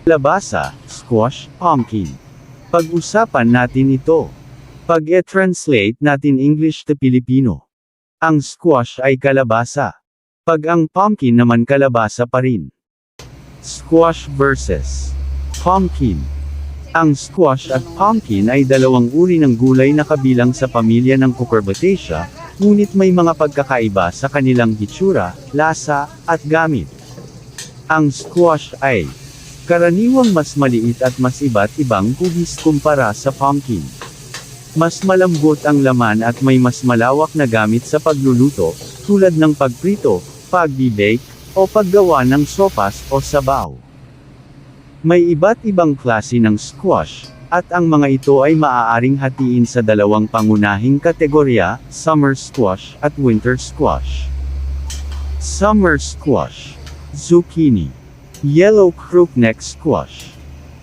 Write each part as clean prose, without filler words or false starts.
Kalabasa, squash, pumpkin. Pag-usapan natin ito. Pag-e-translate natin English to Filipino. Ang squash ay kalabasa. Pag ang pumpkin naman kalabasa pa rin. Squash versus pumpkin. Ang squash at pumpkin ay dalawang uri ng gulay na kabilang sa pamilya ng Cucurbitaceae, ngunit may mga pagkakaiba sa kanilang hitsura, lasa, at gamit. Ang squash ay karaniwang mas maliit at mas iba't ibang hugis kumpara sa pumpkin. Mas malambot ang laman at may mas malawak na gamit sa pagluluto, tulad ng pagprito, pag-bake, o paggawa ng sopas o sabaw. May iba't ibang klase ng squash, at ang mga ito ay maaaring hatiin sa dalawang pangunahing kategorya, summer squash at winter squash. Summer squash. Zucchini. Yellow crookneck squash.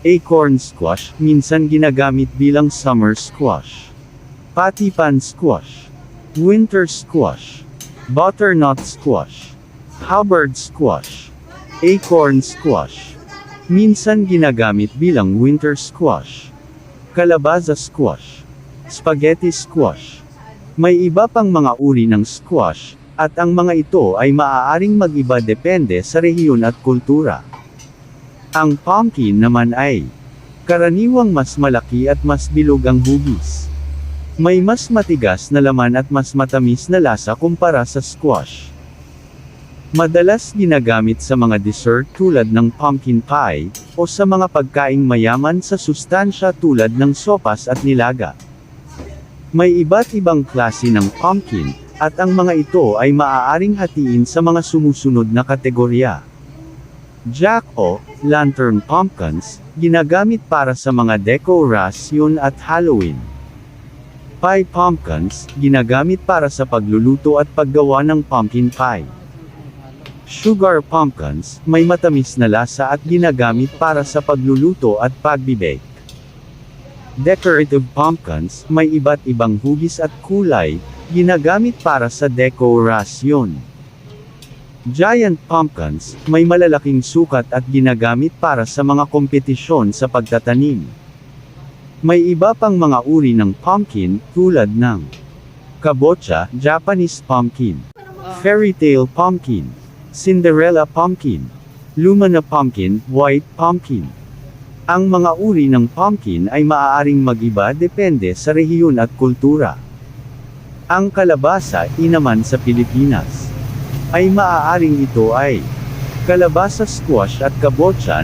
Acorn squash, minsan ginagamit bilang summer squash. Patipan squash. Winter squash. Butternut squash. Hubbard squash. Acorn squash. Minsan ginagamit bilang winter squash. Calabaza squash. Spaghetti squash. May iba pang mga uri ng squash, at ang mga ito ay maaaring mag-iba depende sa rehiyon at kultura. Ang pumpkin naman ay karaniwang mas malaki at mas bilog ang hugis. May mas matigas na laman at mas matamis na lasa kumpara sa squash. Madalas ginagamit sa mga dessert tulad ng pumpkin pie, o sa mga pagkaing mayaman sa sustansya tulad ng sopas at nilaga. May iba't ibang klase ng pumpkin, at ang mga ito ay maaaring hatiin sa mga sumusunod na kategorya. Jack o lantern pumpkins, ginagamit para sa mga dekorasyon at Halloween. Pie pumpkins, ginagamit para sa pagluluto at paggawa ng pumpkin pie. Sugar pumpkins, may matamis na lasa at ginagamit para sa pagluluto at pagbibake. Decorative pumpkins, may iba't ibang hugis at kulay, ginagamit para sa dekorasyon. Giant pumpkins, may malalaking sukat at ginagamit para sa mga kompetisyon sa pagtatanim. May iba pang mga uri ng pumpkin, tulad ng kabocha, Japanese pumpkin, fairy tale pumpkin, Cinderella pumpkin, Lumina pumpkin, white pumpkin. Ang mga uri ng pumpkin ay maaaring mag-iba depende sa rehiyon at kultura. Ang kalabasa, naman sa Pilipinas, ay maaaring ito ay kalabasa squash at kabocha